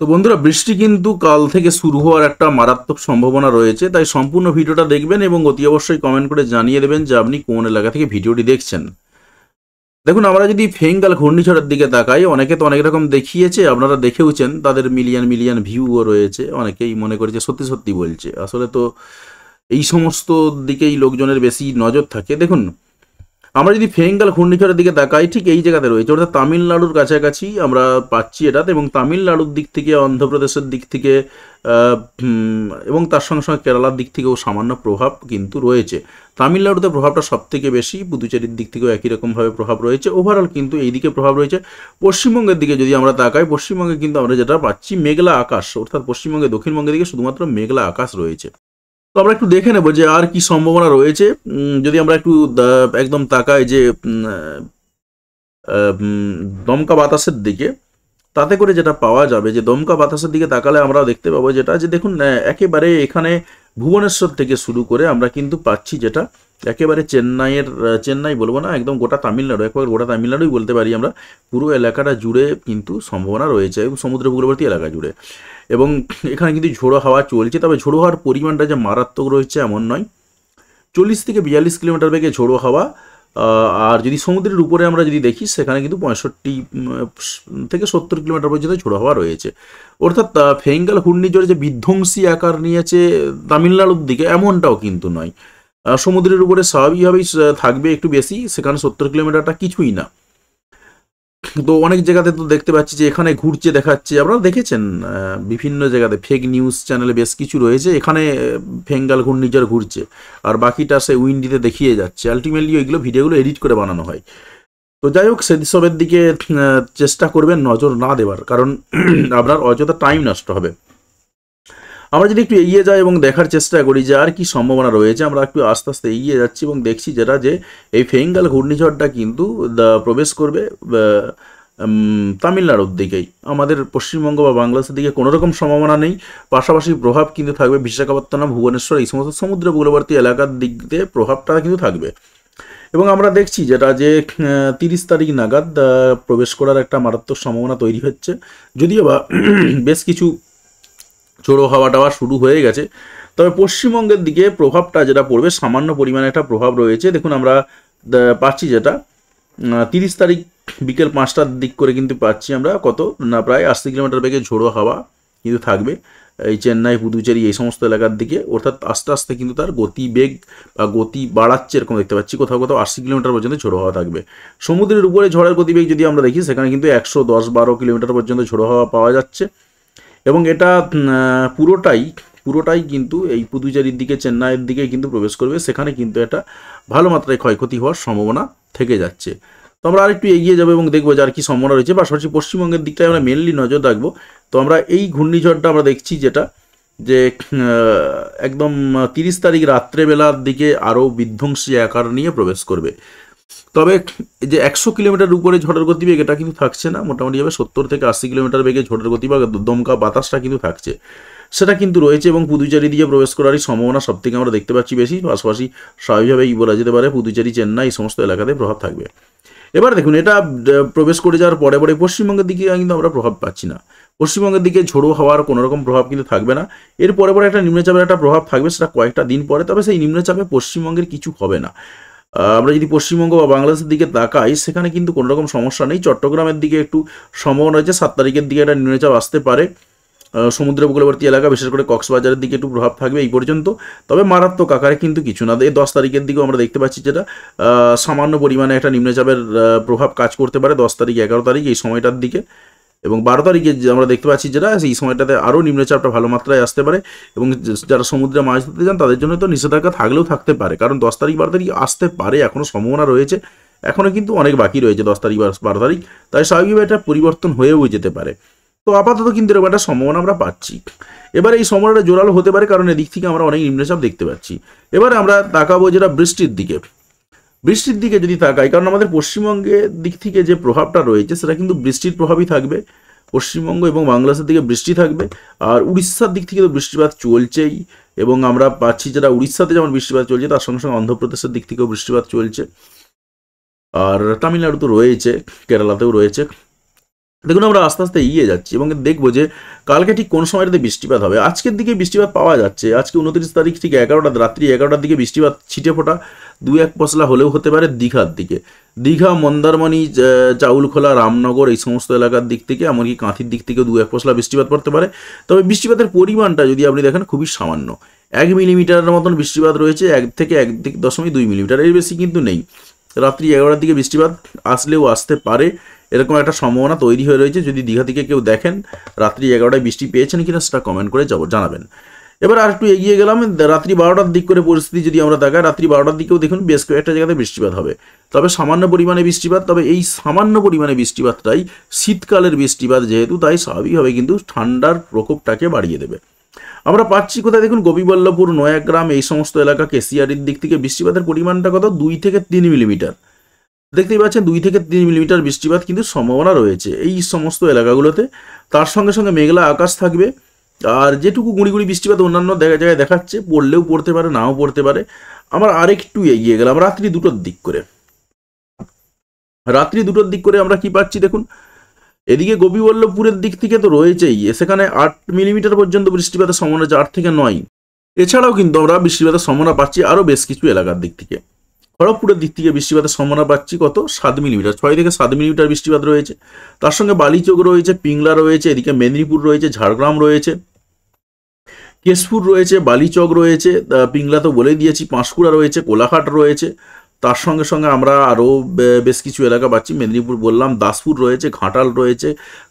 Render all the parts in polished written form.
তো বন্ধুরা, বৃষ্টি কিন্তু কাল থেকে শুরু হওয়ার একটা মারাত্মক সম্ভাবনা রয়েছে, তাই সম্পূর্ণ ভিডিওটা দেখবেন এবং অতি অবশ্যই কমেন্ট করে জানিয়ে দেবেন যে আপনি কোন এলাকা থেকে ভিডিওটি দেখছেন। দেখুন, আমরা যদি ফেঙ্গাল ঘূর্ণিঝড়ের দিকে তাকাই, অনেকে তো অনেক রকম দেখিয়েছে, আপনারা দেখেওছেন, তাদের মিলিয়ন মিলিয়ন ভিউও রয়েছে, অনেকেই মনে করেছে সত্যি সত্যি বলছে। আসলে তো এই সমস্ত দিকেই লোকজনের বেশি নজর থাকে। দেখুন, আমরা যদি ফেঙ্গাল ঘূর্ণিঝড়ের দিকে তাকাই, ঠিক এই জায়গাতে রয়েছে, অর্থাৎ তামিলনাড়ুর কাছাকাছি আমরা পাচ্ছি এটাতে, এবং তামিলনাড়ুর দিক থেকে, অন্ধ্রপ্রদেশের দিক থেকে আহ, এবং তার সঙ্গে সঙ্গে কেরালার দিক থেকেও সামান্য প্রভাব কিন্তু রয়েছে। তামিলনাড়ুতে প্রভাবটা সব থেকে বেশি, পুদুচেরির দিক থেকেও একই রকমভাবে প্রভাব রয়েছে। ওভারঅল কিন্তু এই দিকে প্রভাব রয়েছে। পশ্চিমবঙ্গের দিকে যদি আমরা তাকাই, পশ্চিমবঙ্গে কিন্তু আমরা যেটা পাচ্ছি মেঘলা আকাশ, অর্থাৎ পশ্চিমবঙ্গে দক্ষিণবঙ্গের দিকে শুধুমাত্র মেঘলা আকাশ রয়েছে। তো আমরা একটু দেখে নেব যে আর কি সম্ভাবনা রয়েছে। যদি আমরা একটু একদম তাকাই যে দমকা বাতাসের দিকে, তাতে করে যেটা পাওয়া যাবে যে দমকা বাতাসের দিকে তাকালে আমরা দেখতে পাবো যেটা, যে দেখুন, একেবারে এখানে ভুবনেশ্বর থেকে শুরু করে আমরা কিন্তু পাচ্ছি যেটা একেবারে চেন্নাইয়ের, চেন্নাই বলবো না, একদম গোটা তামিলনাড়ু, একবার গোটা তামিলনাড়ুই বলতে পারি আমরা, পুরো এলাকাটা জুড়ে কিন্তু সম্ভাবনা রয়েছে, এবং সমুদ্র উপকূলবর্তী এলাকা জুড়ে। এবং এখানে কিন্তু ঝোড়ো হাওয়া চলছে, তবে ঝোড়ো হাওয়ার পরিমাণটা যে মারাত্মক রয়েছে এমন নয়। 40 থেকে 42 কিলোমিটার বেগে ঝোড়ো হাওয়া। আর যদি সমুদ্রের উপরে আমরা যদি দেখি, সেখানে কিন্তু 65 থেকে 70 কিলোমিটার পর্যন্ত ঝোড়ো হাওয়া রয়েছে। অর্থাৎ ফেঙ্গাল ঘূর্ণিঝড় যে বিধ্বংসী আকার নিয়েছে তামিলনাড়ুর দিকে, এমনটাও কিন্তু নয়। সমুদ্রের উপরে স্বাভাবিকভাবেই থাকবে একটু বেশি, সেখানে 70 কিলোমিটারটা কিছুই না। তো অনেক জায়গাতে তো দেখতে পাচ্ছি যে এখানে ঘুরছে দেখাচ্ছে, আপনারা দেখেছেন বিভিন্ন জায়গাতে ফেক নিউজ চ্যানেলে বেশ কিছু রয়েছে, এখানে ফেঙ্গাল ঘূর্ণিঝড় ঘুরছে, আর বাকিটা সে উইন্ডিতে দেখিয়ে যাচ্ছে। আলটিমেটলি ওইগুলো ভিডিওগুলো এডিট করে বানানো হয়। তো যাই হোক, সেসবের দিকে চেষ্টা করবেন নজর না দেওয়ার, কারণ আপনার অযথা টাইম নষ্ট হবে। আমরা যদি একটু এগিয়ে যাই এবং দেখার চেষ্টা করি যে আর কি সম্ভাবনা রয়েছে, আমরা একটু আস্তে আস্তে এগিয়ে যাচ্ছি এবং দেখছি যেটা, যে এই ফেঙ্গাল ঘূর্ণিঝড়টা কিন্তু প্রবেশ করবে তামিলনাড়ুর দিকেই। আমাদের পশ্চিমবঙ্গ বা বাংলাদেশের দিকে কোনো রকম সম্ভাবনা নেই। পাশাপাশি প্রভাব কিন্তু থাকবে বিশাখাপত্তনম, ভুবনেশ্বর, এই সমস্ত সমুদ্র উপকূলবর্তী এলাকার দিক দিয়ে প্রভাবটা কিন্তু থাকবে। এবং আমরা দেখছি যেটা, যে 30 তারিখ নাগাদ প্রবেশ করার একটা মারাত্মক সম্ভাবনা তৈরি হচ্ছে। যদিও বা বেশ কিছু ঝোড়ো হাওয়া টাওয়া শুরু হয়ে গেছে, তবে পশ্চিমবঙ্গের দিকে প্রভাবটা যেটা পড়বে, সামান্য পরিমাণে একটা প্রভাব রয়েছে। দেখুন, আমরা পাচ্ছি যেটা 30 তারিখ বিকেল 5টার দিক করে কিন্তু পাচ্ছি আমরা কত না, প্রায় 80 কিলোমিটার বেগে ঝোড়ো হাওয়া কিন্তু থাকবে এই চেন্নাই, পুদুচেরি, এই সমস্ত এলাকার দিকে। অর্থাৎ আস্তে আস্তে কিন্তু তার গতিবেগ বা গতি বাড়াচ্ছে, এরকম দেখতে পাচ্ছি। কোথাও কোথাও 80 কিলোমিটার পর্যন্ত ঝোড়ো হাওয়া থাকবে। সমুদ্রের উপরে ঝড়ের গতিবেগ যদি আমরা দেখি, সেখানে কিন্তু 110-12 কিলোমিটার পর্যন্ত ঝোড়ো হাওয়া পাওয়া যাচ্ছে। এবং এটা পুরোটাই কিন্তু এই পুদুচেরির দিকে, চেন্নাইয়ের দিকে কিন্তু প্রবেশ করবে, সেখানে কিন্তু এটা ভালো মাত্রায় ক্ষয়ক্ষতি হওয়ার সম্ভাবনা থেকে যাচ্ছে। তো আমরা আরেকটু এগিয়ে যাবো এবং দেখবো যে আর কি সম্ভাবনা রয়েছে। পাশাপাশি পশ্চিমবঙ্গের দিকটায় আমরা মেনলি নজর রাখবো। তো আমরা এই ঘূর্ণিঝড়টা আমরা দেখছি যেটা, যে একদম 30 তারিখ রাত্রেবেলার দিকে আরও বিধ্বংসী আকার নিয়ে প্রবেশ করবে। তবে এই যে 100 কিলোমিটার উপরে ঝড়ের গতিবেগ, এটা কিন্তু থাকছে না, মোটামুটিভাবে 70 থেকে 80 কিলোমিটার বেগে ঝড়ের গতি বা দমকা বাতাসটা কিন্তু থাকছে, সেটা কিন্তু রয়েছে। এবং পুদুচেরি দিয়ে প্রবেশ করারই সম্ভাবনা সব থেকে আমরা দেখতে পাচ্ছি বেশি। পাশাপাশি স্বাভাবিকভাবেই বলা যেতে পারে পুদুচেরি, চেন্নাই, এই সমস্ত এলাকাতে প্রভাব থাকবে। এবার দেখুন, এটা প্রবেশ করে যাওয়ার পরে পরে পশ্চিমবঙ্গের দিকে কিন্তু আমরা প্রভাব পাচ্ছি না। পশ্চিমবঙ্গের দিকে ঝোড়ো হওয়ার কোনো রকম প্রভাব কিন্তু থাকবে না। এর পরে পরে একটা নিম্নচাপের একটা প্রভাব থাকবে, সেটা কয়েকটা দিন পরে। তবে সেই নিম্নচাপে পশ্চিমবঙ্গের কিছু হবে না। আমরা যদি পশ্চিমবঙ্গ বা বাংলাদেশের দিকে তাকাই, সেখানে কিন্তু কোনো রকম সমস্যা নেই। চট্টগ্রামের দিকে একটু সম্ভাবনা রয়েছে, 7 তারিখের দিকে একটা নিম্নচাপ আসতে পারে। সমুদ্র উপকূলবর্তী এলাকা, বিশেষ করে কক্সবাজারের দিকে একটু প্রভাব থাকবে এই পর্যন্ত। তবে মারাত্মক আকারে কিন্তু কিছু না। এই 10 তারিখের দিকেও আমরা দেখতে পাচ্ছি যেটা সামান্য পরিমাণে একটা নিম্নচাপের প্রভাব কাজ করতে পারে 10 তারিখ, 11 তারিখ এই সময়টার দিকে। এবং 12 তারিখে যে আমরা দেখতে পাচ্ছি যেটা, এই সময়টাতে আরও নিম্নচাপটা ভালো মাত্রায় আসতে পারে। এবং যারা সমুদ্রে মাছ ধরতে যান, তাদের জন্য তো নিষেধাজ্ঞা থাকলেও থাকতে পারে, কারণ 10 তারিখ 12 তারিখ আসতে পারে, এখনও সম্ভাবনা রয়েছে। এখনও কিন্তু অনেক বাকি রয়েছে 10 তারিখ 12 তারিখ, তাই স্বাভাবিকভাবে এটা পরিবর্তন হয়েও যেতে পারে। তো আপাতত কিন্তু এরকম একটা সম্ভাবনা আমরা পাচ্ছি। এবার এই সম্ভাবনাটা জোরালো হতে পারে, কারণ এদিক থেকে আমরা অনেক নিম্নচাপ দেখতে পাচ্ছি। এবারে আমরা তাকাবো যেটা বৃষ্টির দিকে। বৃষ্টির দিকে যদি তাকাই, কারণ আমাদের পশ্চিমবঙ্গের দিক থেকে যে প্রভাবটা রয়েছে, সেটা কিন্তু বৃষ্টির প্রভাবই থাকবে। পশ্চিমবঙ্গ এবং বাংলাদেশের দিকে বৃষ্টি থাকবে। আর উড়িষ্যার দিক থেকে তো বৃষ্টিপাত চলছেই, এবং আমরা পাচ্ছি যেটা উড়িষ্যাতে যেমন বৃষ্টিপাত চলছে, তার সঙ্গে সঙ্গে অন্ধ্রপ্রদেশের দিক থেকেও বৃষ্টিপাত চলছে। আর তামিলনাড়ু তো রয়েছে, কেরালাতেও রয়েছে। দেখুন আমরা আস্তে আস্তে এগিয়ে যাচ্ছি এবং দেখবো যে কালকে ঠিক কোন সময়টাতে বৃষ্টিপাত হবে। আজকের দিকে বৃষ্টিপাত পাওয়া যাচ্ছে, আজকে 29 তারিখ ঠিক 11টা রাত্রি 11টার দিকে বৃষ্টিপাত ছিটে ফোটা 1 পশলা হলেও হতে পারে দীঘার দিকে, দীঘা, মন্দারমণি, চাউলখোলা, রামনগর এই সমস্ত এলাকার দিক থেকে, এমনকি কাঁথির দিক থেকে 1 পশলা বৃষ্টিপাত পড়তে পারে। তবে বৃষ্টিপাতের পরিমাণটা যদি আপনি দেখেন খুবই সামান্য, 1 মিলিমিটারের মতন বৃষ্টিপাত রয়েছে, 1 থেকে 1.2 মিলিমিটার, এর বেশি কিন্তু নেই। রাত্রি 11টার দিকে বৃষ্টিপাত আসলেও আসতে পারে, এরকম একটা সম্ভাবনা তৈরি হয়ে রয়েছে। যদি দীঘা থেকে কেউ দেখেন রাত্রি 11টায় বৃষ্টি পেয়েছেন কিনা সেটা কমেন্ট করে জানাবেন। এবার আর একটু এগিয়ে গেলাম, রাত্রি 12টার দিক করে পরিস্থিতি যদি আমরা দেখাই, রাত্রি 12টার দিকেও দেখুন বেশ কয়েকটা জায়গাতে বৃষ্টিপাত হবে, তবে সামান্য পরিমাণে বৃষ্টিপাত। তবে এই সামান্য পরিমাণে বৃষ্টিপাতটাই শীতকালের বৃষ্টিপাত যেহেতু, তাই স্বাভাবিকভাবে কিন্তু ঠান্ডার প্রকোপটাকে বাড়িয়ে দেবে। আমরা পাচ্ছি কোথায় দেখুন, গোপীবল্লভপুর, নয়াগ্রাম এই সমস্ত এলাকা, কেশিয়ারির দিক থেকে বৃষ্টিপাতের পরিমাণটা কত, 2 থেকে 3 মিলিমিটার। দেখতেই পাচ্ছেন 2 থেকে 3 মিলিমিটার বৃষ্টিপাত কিন্তু সম্ভাবনা রয়েছে এই সমস্ত এলাকাগুলোতে। তার সঙ্গে সঙ্গে মেঘলা আকাশ থাকবে, আর যেটুকু গুঁড়ি বৃষ্টিপাত অন্যান্য জায়গায় দেখাচ্ছে, পড়লেও পড়তে পারে, নাও পড়তে পারে। আমরা আরেকটু এগিয়ে গেলাম রাত্রি 2টোর দিক করে। রাত্রি 2টোর দিক করে আমরা কি পাচ্ছি দেখুন, এদিকে গোপীবল্লভপুরের দিক থেকে তো রয়েছেই, সেখানে 8 মিলিমিটার পর্যন্ত বৃষ্টিপাতের সম্ভাবনা, 8 থেকে 9। এছাড়াও কিন্তু আমরা বৃষ্টিপাতের সম্ভাবনা পাচ্ছি আরও বেশ কিছু এলাকার দিক থেকে। খড়গপুরের দিক থেকে বৃষ্টিপাতের সম্ভাবনা পাচ্ছি কত, 7 মিলিমিটার, 6 থেকে 7 মিলিমিটার বৃষ্টিপাত রয়েছে। তার সঙ্গে বালিচক রয়েছে, পিংলা রয়েছে, এদিকে মেদিনীপুর রয়েছে, ঝাড়গ্রাম রয়েছে, কেশপুর রয়েছে, বালিচক রয়েছে, পিংলা তো বলেই দিয়েছি, পাঁশকুড়া রয়েছে, কোলাঘাট রয়েছে। তার সঙ্গে সঙ্গে আমরা আরও বেশ কিছু এলাকা পাচ্ছি, মেদিনীপুর বললাম, দাসপুর রয়েছে, ঘাটাল রয়েছে,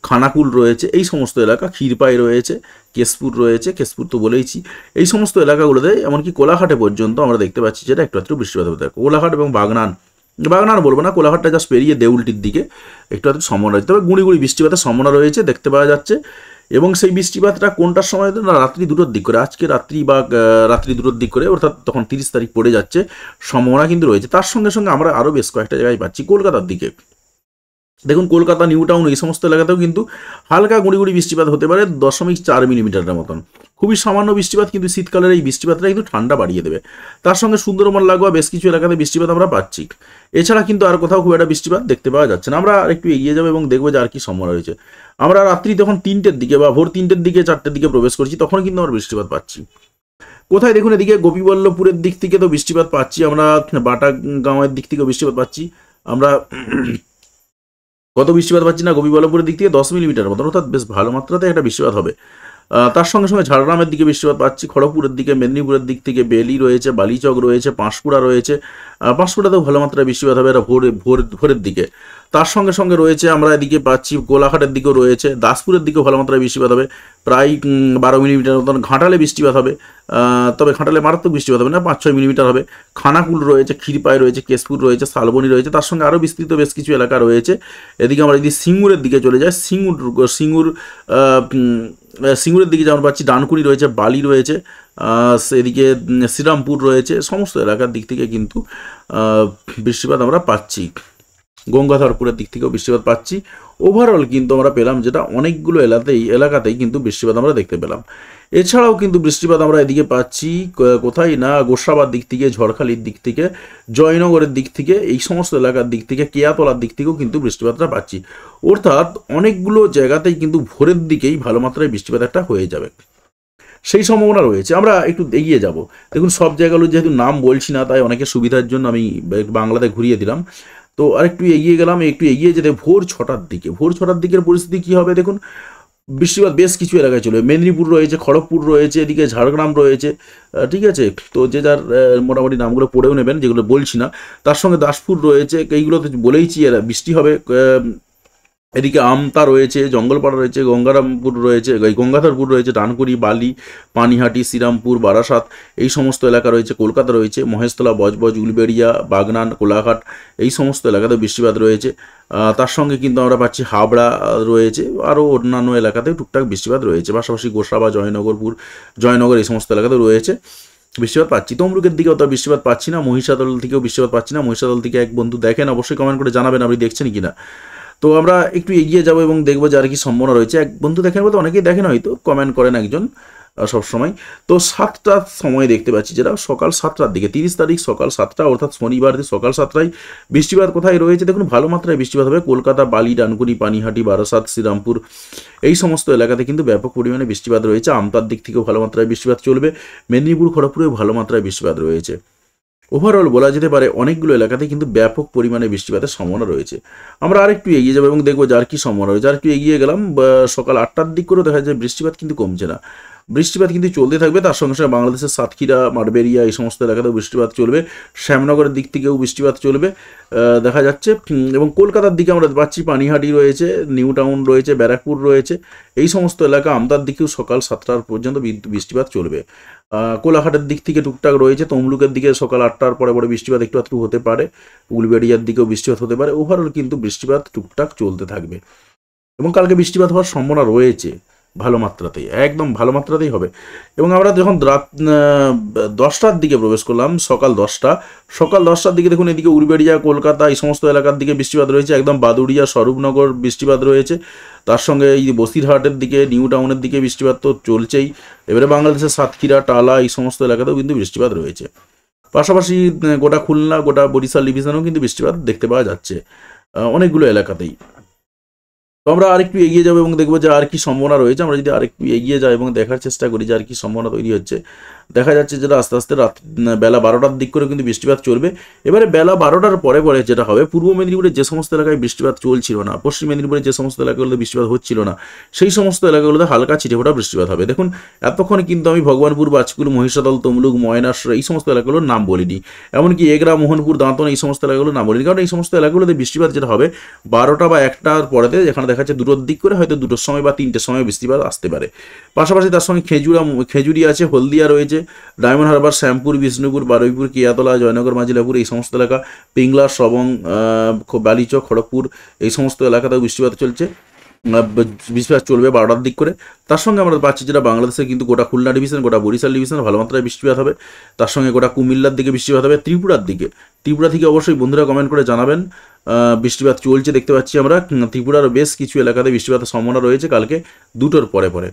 খানাকুল রয়েছে, এই সমস্ত এলাকা, ক্ষীরপাই রয়েছে, কেশপুর রয়েছে, কেশপুর তো বলেইছি। এই সমস্ত এলাকাগুলোতে এমনকি কোলাঘাটে পর্যন্ত আমরা দেখতে পাচ্ছি যেটা একটু বৃষ্টিপাত হতে থাকে। কোলাঘাট এবং বাগনান বলবো না, কোলাঘাটটা জাস্ট পেরিয়ে দেউলটির দিকে একটু সম্ভাবনা রয়েছে, তবে গুঁড়ি বৃষ্টিপাতের সম্ভাবনা রয়েছে দেখতে পাওয়া যাচ্ছে। এবং সেই বৃষ্টিপাতটা কোনটার সময় না, রাত্রি 2টোর দিক করে, আজকে রাত্রি 2টোর দিক করে, অর্থাৎ তখন 30 তারিখ পড়ে যাচ্ছে, সম্ভাবনা কিন্তু রয়েছে। তার সঙ্গে সঙ্গে আমরা আরও বেশ কয়েকটা জায়গায় পাচ্ছি কলকাতার দিকে। দেখুন কলকাতা, নিউ টাউন এই সমস্ত এলাকাতেও কিন্তু হালকা গুঁড়ি বৃষ্টিপাত হতে পারে, 0.4 মিলিমিটারের মতন, খুবই সামান্য বৃষ্টিপাত, কিন্তু শীতকালের এই বৃষ্টিপাতটা কিন্তু ঠান্ডা বাড়িয়ে দেবে। তার সঙ্গে সুন্দরবন লাগোয়া বেশ কিছু এলাকাতে বৃষ্টিপাত আমরা পাচ্ছি। এছাড়া কিন্তু আর কোথাও খুব একটা বৃষ্টিপাত দেখতে পাওয়া যাচ্ছে না। আমরা একটু এগিয়ে যাবো এবং দেখবো যে আর কি সম্ভাবনা রয়েছে। আমরা রাত্রি তখন 3টের দিকে বা ভোর 3টের দিকে 4টের দিকে প্রবেশ করছি, তখন কিন্তু আমরা বৃষ্টিপাত পাচ্ছি। কোথায় দেখুন, এদিকে গোপীবল্লভপুরের দিক থেকে তো বৃষ্টিপাত পাচ্ছি, আমরা বাটাগাঁওয়ের দিক থেকেও বৃষ্টিপাত পাচ্ছি। আমরা কত বৃষ্টিপাত পাচ্ছি না, গোপীবল্লভপুরের দিক থেকে 10 মিলিমিটার মতন, অর্থাৎ বেশ ভালো মাত্রাতে একটা বৃষ্টিপাত হবে। তার সঙ্গে সঙ্গে ঝাড়গ্রামের দিকে বৃষ্টিপাত পাচ্ছি, খড়গপুরের দিকে, মেদিনীপুরের দিক থেকে বেলি রয়েছে, বালিচক রয়েছে, পাঁশকুড়া রয়েছে, পাঁশকুড়াতেও ভালো মাত্রায় বৃষ্টিপাত হবে, এটা ভোরের দিকে। তার সঙ্গে সঙ্গে রয়েছে আমরা এদিকে পাচ্ছি কোলাঘাটের দিকেও রয়েছে, দাসপুরের দিকেও ভালো মাত্রায় বৃষ্টিপাত হবে, প্রায় 12 মিলিমিটার মতন। ঘাটালে বৃষ্টিপাত হবে, তবে ঘাটালে মারাত্মক বৃষ্টিপাত হবে না, 5-6 মিলিমিটার হবে। খানাকুল রয়েছে, ক্ষীরপাই রয়েছে, কেশপুর রয়েছে, শালবনী রয়েছে, তার সঙ্গে আরও বিস্তৃত বেশ কিছু এলাকা রয়েছে। এদিকে আমরা যদি সিঙ্গুরের দিকে চলে যাই, সিঙ্গুরের দিকে যেমন পাচ্ছি, ডানকুনি রয়েছে, বালি রয়েছে, এদিকে শ্রীরামপুর রয়েছে, সমস্ত এলাকার দিক থেকে কিন্তু বৃষ্টিপাত আমরা পাচ্ছি। গঙ্গাধরপুরের দিক থেকেও বৃষ্টিপাত পাচ্ছি। ওভারঅল কিন্তু আমরা পেলাম যেটা, অনেকগুলো এলাকাতেই কিন্তু বৃষ্টিপাত আমরা দেখতে পেলাম। এছাড়াও কিন্তু বৃষ্টিপাত আমরা এদিকে পাচ্ছি কোথায় না, গোসাবার দিক থেকে, ঝড়খালির দিক থেকে, জয়নগরের দিক থেকে, এই সমস্ত এলাকার দিক থেকে, কেয়াতলার দিক থেকেও কিন্তু বৃষ্টিপাতটা পাচ্ছি। অর্থাৎ অনেকগুলো জায়গাতেই কিন্তু ভোরের দিকেই ভালো মাত্রায় বৃষ্টিপাত একটা হয়ে যাবে, সেই সম্ভাবনা রয়েছে। আমরা একটু এগিয়ে যাব। দেখুন সব জায়গাগুলো যেহেতু নাম বলছি না, তাই অনেকের সুবিধার জন্য আমি বাংলাতে ঘুরিয়ে দিলাম। তো আরেকটু এগিয়ে গেলাম, একটু এগিয়ে যেতে ভোর 6টার দিকে। ভোর 6টার দিকের পরিস্থিতি কী হবে দেখুন, বৃষ্টিপাত বেশ কিছু এলাকায় চলে, মেদিনীপুর রয়েছে, খড়গপুর রয়েছে, এদিকে ঝাড়গ্রাম রয়েছে, ঠিক আছে। তো যে যার মোটামুটি নামগুলো পড়েও নেবেন, যেগুলো বলছি না। তার সঙ্গে দাসপুর রয়েছে, এইগুলো তো বলেইছি এরা বৃষ্টি হবে। এদিকে আমতা রয়েছে, জঙ্গলপাড়া রয়েছে, গঙ্গাধরপুর রয়েছে, ডানকুনি, বালি, পানিহাটি, শ্রীরামপুর, বারাসাত এই সমস্ত এলাকা রয়েছে, কলকাতা রয়েছে, মহেশতলা, বজবজ, উলবেড়িয়া, বাগনান, কোলাঘাট এই সমস্ত এলাকাতে বৃষ্টিপাত রয়েছে। তার সঙ্গে কিন্তু আমরা পাচ্ছি হাবড়া রয়েছে, আরও অন্যান্য এলাকাতেও টুকটাক বৃষ্টিপাত রয়েছে, পাশাপাশি গোসাবা, জয়নগর এই সমস্ত এলাকাতে রয়েছে বৃষ্টিপাত পাচ্ছি। তমলুকের দিকেও তো বৃষ্টিপাত পাচ্ছি না, মহিষাদল থেকেও বৃষ্টিপাত পাচ্ছি না। মহিষাদল থেকে এক বন্ধু দেখেন, অবশ্যই কমেন্ট করে জানাবেন আপনি দেখছেন কিনা। তো আমরা একটু এগিয়ে যাব এবং দেখবো যে আর কি সম্ভাবনা রয়েছে। এক বন্ধু দেখেন বলতে অনেকেই দেখেন, হয়তো কমেন্ট করেন একজন, সবসময়। তো 7টার সময় দেখতে পাচ্ছি যেটা সকাল 7টার দিকে, 30 তারিখ সকাল 7টা অর্থাৎ শনিবার সকাল 7টায় বৃষ্টিপাত কোথায় রয়েছে দেখুন, ভালো মাত্রায় বৃষ্টিপাত হবে কলকাতা, বালি, ডানকুনি, পানিহাটি, বারাসাত, শ্রীরামপুর এই সমস্ত এলাকাতে কিন্তু ব্যাপক পরিমাণে বৃষ্টিপাত রয়েছে। আমতার দিক থেকেও ভালো মাত্রায় বৃষ্টিপাত চলবে, মেদিনীপুর, খড়গপুরেও ভালো মাত্রায় বৃষ্টিপাত রয়েছে। ওভারঅল বলা যেতে পারে অনেকগুলো এলাকাতে কিন্তু ব্যাপক পরিমাণে বৃষ্টিপাতের সম্ভাবনা রয়েছে। আমরা আরেকটু এগিয়ে যাবো এবং দেখবো যার কি সম্ভাবনা রয়েছে। আর একটু এগিয়ে গেলাম, সকাল 8টার দিক করেও দেখা যায় বৃষ্টিপাত কিন্তু কমছে না, বৃষ্টিপাত কিন্তু চলতে থাকবে। তার সঙ্গে সঙ্গে বাংলাদেশের সাতক্ষীরা, মাঠবেরিয়া এই সমস্ত এলাকাতেও বৃষ্টিপাত চলবে, শ্যামনগরের দিক থেকেও বৃষ্টিপাত চলবে দেখা যাচ্ছে। এবং কলকাতার দিকে আমরা পাচ্ছি পানিহাটি রয়েছে, নিউ টাউন রয়েছে, ব্যারাকপুর রয়েছে, এই সমস্ত এলাকা আমতার দিকেও সকাল 7টার পর্যন্ত বৃষ্টিপাত চলবে। কোলাঘাটের দিক থেকে টুকটাক রয়েছে, তমলুকের দিকে সকাল 8টার পরে পরে বৃষ্টিপাত একটু একটু হতে পারে, উলবেড়িয়ার দিকেও বৃষ্টিপাত হতে পারে। ওভারঅল কিন্তু বৃষ্টিপাত টুকটাক চলতে থাকবে এবং কালকে বৃষ্টিপাত হওয়ার সম্ভাবনা রয়েছে ভালো মাত্রাতেই, একদম ভালো মাত্রাতেই হবে। এবং আমরা যখন রাত 10টার দিকে প্রবেশ করলাম, সকাল 10টার দিকে দেখুন এদিকে উলবেড়িয়া, কলকাতা এই সমস্ত এলাকার দিকে বৃষ্টিপাত রয়েছে, একদম বাদুড়িয়া, স্বরূপনগর বৃষ্টিপাত রয়েছে। তার সঙ্গে এই বসিরহাটের দিকে, নিউ টাউনের দিকে বৃষ্টিপাত তো চলছেই। এবারে বাংলাদেশের সাতক্ষীরা, টালা এই সমস্ত এলাকাতেও কিন্তু বৃষ্টিপাত রয়েছে। পাশাপাশি গোটা খুলনা, গোটা বরিশাল ডিভিশনেও কিন্তু বৃষ্টিপাত দেখতে পাওয়া যাচ্ছে অনেকগুলো এলাকাতেই। তো আমরা আরেকটু এগিয়ে যাবো এবং দেখবো যে আর কি সম্ভাবনা রয়েছে। আমরা যদি আরেকটু এগিয়ে যাই এবং দেখার চেষ্টা করি যে আর কি সম্ভাবনা তৈরি হচ্ছে, দেখা যাচ্ছে যেটা আস্তে আস্তে বেলা 12টার দিক করে কিন্তু বৃষ্টিপাত চলবে। এবারে বেলা 12টার পরে পরে যেটা হবে, পূর্ব মেদিনীপুরে যে সমস্ত এলাকায় বৃষ্টিপাত চলছিল না, পশ্চিম মেদিনীপুরে যে সমস্ত এলাকাগুলোতে বৃষ্টিপাত হচ্ছিল না, সেই সমস্ত এলাকাগুলোতে হালকা ছিটেফোঁটা বৃষ্টিপাত হবে। দেখুন এতক্ষণে কিন্তু আমি ভগবানপুর, বাজকুল, মহিষাদল, তমলুক, ময়নাসরা এই সমস্ত এলাকাগুলোর নাম বলিনি, এমনকি এগরা, মোহনপুর, দাঁতন এই সমস্ত এলাকাগুলোর নাম বলিনি, কারণ এই সমস্ত এলাকাগুলোতে বৃষ্টিপাত যেটা হবে 12টা বা 1টার পরেতে, যেখানে দেখা যাচ্ছে 2টোর দিক করে হয়তো 2টোর সময় বা 3টের সময় বৃষ্টিপাত আসতে পারে। পাশাপাশি তার সঙ্গে খেজুরি আছে, হলদিয়া রয়েছে, ডায়মন্ড হারবার, শ্যামপুর, বিষ্ণুপুর, বারুইপুর, কিয়াতলা, জয়নগর, মাজিলাপুর এই সমস্ত এলাকা, পিংলা, সবং, বালিচক, খড়গপুর এই সমস্ত এলাকাতেও বৃষ্টিপাত চলছে, বৃষ্টিপাত চলবে 12টার দিক করে। তার সঙ্গে আমরা পাচ্ছি যেটা বাংলাদেশে কিন্তু গোটা খুলনা ডিভিশন, গোটা বরিশাল ডিভিশন ভালো মাত্রায় বৃষ্টিপাত হবে। তার সঙ্গে গোটা কুমিল্লার দিকে বৃষ্টিপাত হবে, ত্রিপুরা থেকে অবশ্যই বন্ধুরা কমেন্ট করে জানাবেন বৃষ্টিপাত চলছে দেখতে পাচ্ছি আমরা। ত্রিপুরার বেশ কিছু এলাকাতে বৃষ্টিপাতের সম্ভাবনা রয়েছে কালকে 2টোর পরে পরে,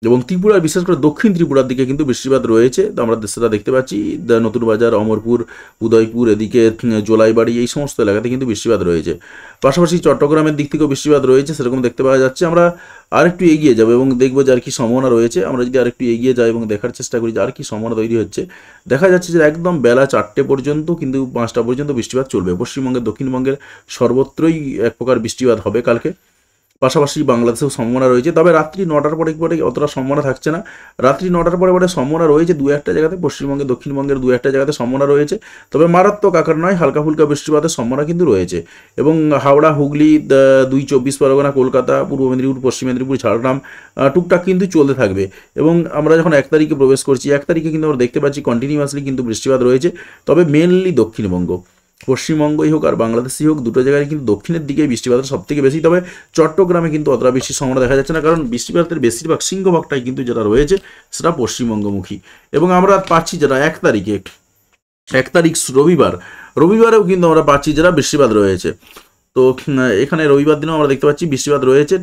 এবং ত্রিপুরার বিশেষ করে দক্ষিণ ত্রিপুরার দিকে কিন্তু বৃষ্টিপাত রয়েছে, তো আমরা সেটা দেখতে পাচ্ছি। নতুন বাজার, অমরপুর, উদয়পুর, এদিকে জোলাইবাড়ি এই সমস্ত এলাকাতে কিন্তু বৃষ্টিপাত রয়েছে। পাশাপাশি চট্টগ্রামের দিক থেকেও বৃষ্টিপাত রয়েছে, সেরকম দেখতে পাওয়া যাচ্ছে। আমরা আরেকটু এগিয়ে যাবো এবং দেখবো যে আর কি সম্ভাবনা রয়েছে। আমরা যদি আরেকটু এগিয়ে যাই এবং দেখার চেষ্টা করি যে আর কি সম্ভাবনা তৈরি হচ্ছে, দেখা যাচ্ছে যে একদম বেলা 4টে পর্যন্ত কিন্তু 5টা পর্যন্ত বৃষ্টিপাত চলবে। পশ্চিমবঙ্গের, দক্ষিণবঙ্গের সর্বত্রই এক প্রকার বৃষ্টিপাত হবে কালকে। পাশাপাশি বাংলাদেশেও সম্ভাবনা রয়েছে, তবে রাত্রি 9টার পরে পরে অতটা সম্ভাবনা থাকছে না। রাত্রি 9টার পরে পরে সম্ভাবনা রয়েছে 2-1টা জায়গাতে, পশ্চিমবঙ্গে, দক্ষিণবঙ্গের 2-1টা জায়গাতে সম্ভাবনা রয়েছে, তবে মারাত্মক আকার নয়, হালকা ফুলকা বৃষ্টিপাতের সম্ভাবনা কিন্তু রয়েছে। এবং হাওড়া, হুগলি, 2 চব্বিশ পরগনা, কলকাতা, পূর্ব মেদিনীপুর, পশ্চিম মেদিনীপুর, ঝাড়গ্রাম টুকটাক কিন্তু চলতে থাকবে। এবং আমরা যখন 1 তারিখে প্রবেশ করছি, 1 তারিখে কিন্তু আমরা দেখতে পাচ্ছি কন্টিনিউয়াসলি কিন্তু বৃষ্টিপাত রয়েছে, তবে মেনলি দক্ষিণবঙ্গ, পশ্চিমবঙ্গই হোক আর বাংলাদেশই হোক, দুটো জায়গায় কিন্তু দক্ষিণের দিকে বৃষ্টিপাতের সব থেকে বেশি। তবে চট্টগ্রামে কিন্তু অতটা বেশি সম্ভাবনা দেখা যাচ্ছে না, কারণ বৃষ্টিপাতের বেশিরভাগ সিংহভাগটাই কিন্তু যেটা রয়েছে সেটা পশ্চিমবঙ্গমুখী। এবং আমরা পাচ্ছি যেটা 1 তারিখ রবিবারেও কিন্তু আমরা পাচ্ছি যেটা বৃষ্টিপাত রয়েছে। তো এখানে রবিবার দিনও আমরা দেখতে পাচ্ছি বৃষ্টিপাত রয়েছে,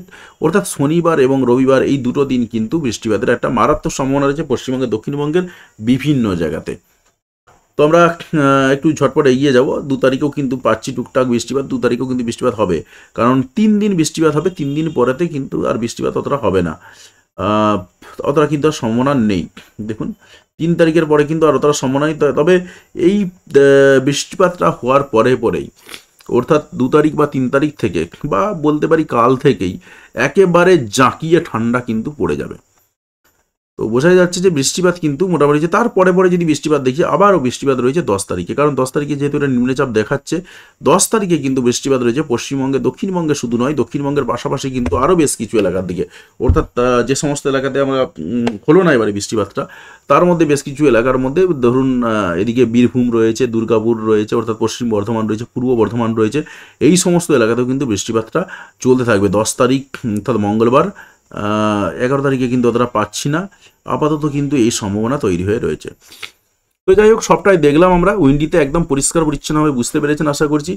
অর্থাৎ শনিবার এবং রবিবার এই দুটো দিন কিন্তু বৃষ্টিপাতের একটা মারাত্মক সম্ভাবনা রয়েছে পশ্চিমবঙ্গের, দক্ষিণবঙ্গের বিভিন্ন জায়গাতে। তো আমরা একটু ঝটপট এগিয়ে যাব। 2 তারিখেও কিন্তু পাচ্ছি টুকটাক বৃষ্টিপাত, 2 তারিখেও কিন্তু বৃষ্টিপাত হবে, কারণ 3 দিন বৃষ্টিপাত হবে, 3 দিন পরেতে কিন্তু আর বৃষ্টিপাত অতটা হবে না, অতটা কিন্তু আর সম্ভাবনা নেই। দেখুন 3 তারিখের পরে কিন্তু আর অতটা সম্ভাবনা নেই। তবে এই বৃষ্টিপাতটা হওয়ার পরেই, অর্থাৎ 2 তারিখ বা 3 তারিখ থেকে, বা বলতে পারি কাল থেকেই একেবারে জাঁকিয়ে ঠান্ডা কিন্তু পড়ে যাবে। তো বোঝাই যাচ্ছে যে বৃষ্টিপাত কিন্তু মোটামুটি যে তারপরে পরে যদি বৃষ্টিপাত দেখি, আবারও বৃষ্টিপাত রয়েছে 10 তারিখে, কারণ 10 তারিখে যেহেতু এটা নিম্নচাপ দেখাচ্ছে, 10 তারিখে কিন্তু বৃষ্টিপাত রয়েছে পশ্চিমবঙ্গে, দক্ষিণবঙ্গে শুধু নয়, দক্ষিণবঙ্গের পাশাপাশি কিন্তু আরও বেশ কিছু এলাকার দিকে, অর্থাৎ যে সমস্ত এলাকাতে আমরা হলো না এবারে বৃষ্টিপাতটা, তার মধ্যে বেশ কিছু এলাকার মধ্যে ধরুন এদিকে বীরভূম রয়েছে, দুর্গাপুর রয়েছে, অর্থাৎ পশ্চিম বর্ধমান রয়েছে, পূর্ব বর্ধমান রয়েছে, এই সমস্ত এলাকাতেও কিন্তু বৃষ্টিপাতটা চলতে থাকবে। 10 তারিখ অর্থাৎ মঙ্গলবার, 11 তারিখে কিন্তু অতটা পাচ্ছি না, আপাতত কিন্তু এই সম্ভাবনা তৈরি হয়ে রয়েছে। তো যাই হোক, সবটাই দেখলাম আমরা উইন্ডিতে, একদম পরিষ্কার পরিচ্ছন্নভাবে বুঝতে পেরেছেন আশা করছি।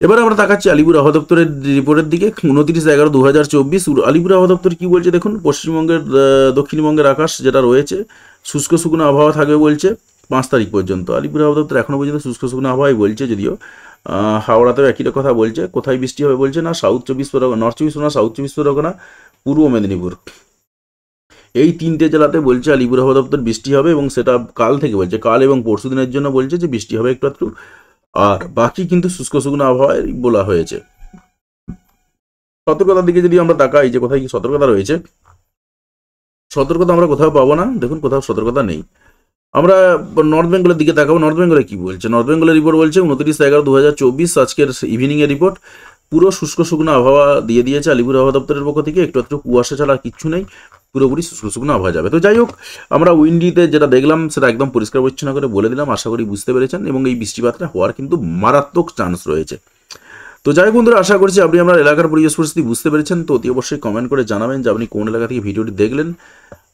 এবারে আমরা তাকাচ্ছি আলিপুর আবহাওয়া দপ্তরের রিপোর্টের দিকে। 29/11/2024 আলিপুর আবহাওয়া দপ্তর কি বলছে দেখুন। পশ্চিমবঙ্গের দক্ষিণবঙ্গের আকাশ যেটা রয়েছে শুষ্ক শুকনো আবহাওয়া থাকবে বলছে 5 তারিখ পর্যন্ত। আলিপুর আবহাওয়া দপ্তর এখনও পর্যন্ত শুষ্ক শুকনো আবহাওয়াই বলছে, যদিও হাওড়াতেও একই কথা বলছে। কোথায় বৃষ্টি হবে বলছে না, নর্থ 24 পরগনা, সাউথ 24 পরগনা, পূর্ব মেদিনীপুর, এই 3টে জেলাতে বলছে আলিপুর আবহাওয়া দপ্তর বৃষ্টি হবে, এবং সেটা কাল থেকে বলছে, কাল এবং পরশু দিনের জন্য বলছে যে বৃষ্টি হবে একটু একটু, আর বাকি কিন্তু শুষ্ক শুকনো আবহাওয়ায় বলা হয়েছে। সতর্কতার দিকে যদি আমরা তাকাই যে কোথায় কি সতর্কতা রয়েছে, সতর্কতা আমরা কোথাও পাবো না, দেখুন কোথাও সতর্কতা নেই। আমরা নর্থ বেঙ্গলের দিকে তাকাবো। নর্থ বেঙ্গলে কি বলছে, নর্থ বেঙ্গলের রিপোর্ট বলছে 29/11/2024 আজকের ইভিনিংয়ের রিপোর্ট, পুরো শুষ্ক শুকনো আবহাওয়া দিয়ে দিয়েছে আলিপুর আবহাওয়া দপ্তরের পক্ষ থেকে। একটু একটু কুয়াশা ছাড়া আর কিচ্ছু নেই, পুরোপুরি শুষ্ক শুকনো আবহাওয়া যাবে। তো যাই হোক, আমরা উইন্ডিতে যেটা দেখলাম সেটা একদম পরিষ্কার পরিচ্ছন্ন করে বলে দিলাম, আশা করি বুঝতে পেরেছেন, এবং এই বৃষ্টিপাতটা হওয়ার কিন্তু মারাত্মক চান্স রয়েছে। তো যাই হোক বন্ধুরা, আশা করছি আপনি আপনার এলাকার পরিবেশ পরিস্থিতি বুঝতে পেরেছেন। তো অতি অবশ্যই কমেন্ট করে জানাবেন যে আপনি কোন এলাকা থেকে ভিডিওটি দেখলেন।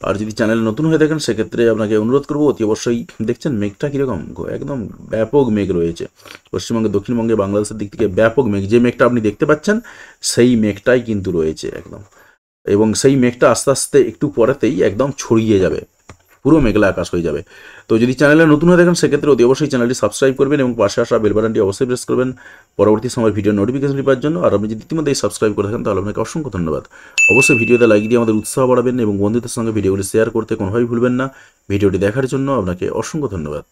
আর যদি চ্যানেলে নতুন হয়ে থাকেন সেক্ষেত্রে আপনাকে অনুরোধ করবো, অতি অবশ্যই দেখছেন মেঘটা কীরকম, একদম ব্যাপক মেঘ রয়েছে পশ্চিমবঙ্গে, দক্ষিণবঙ্গে, বাংলাদেশের দিক থেকে ব্যাপক মেঘ। যে মেঘটা আপনি দেখতে পাচ্ছেন সেই মেঘটাই কিন্তু রয়েছে একদম, এবং সেই মেঘটা আস্তে আস্তে একটু পরেতেই একদম ছড়িয়ে যাবে, পুরো মেঘলা আকাশ হয়ে যাবে। তো যদি চ্যানেলে নতুন হয়ে থাকেন সেক্ষেত্রে অতি অবশ্যই চ্যানেলটি সাবস্ক্রাইব করবেন, এবং পাশে আসা বেল বাটনটি অবশ্যই প্রেস করবেন পরবর্তী সময় ভিডিও নোটিফিকেশন পাওয়ার জন্য। আর আপনি যদি ইতিমধ্যে সাবস্ক্রাইব করে থাকেন তাহলে আপনাকে অসংখ্য ধন্যবাদ। অবশ্যই ভিডিওতে লাইক দিয়ে আমাদের উৎসাহ বাড়াবেন, এবং বন্ধুদের সঙ্গে ভিডিওগুলি শেয়ার করতে কোনোভাবেই ভুলবেন না। ভিডিওটি দেখার জন্য আপনাকে অসংখ্য ধন্যবাদ।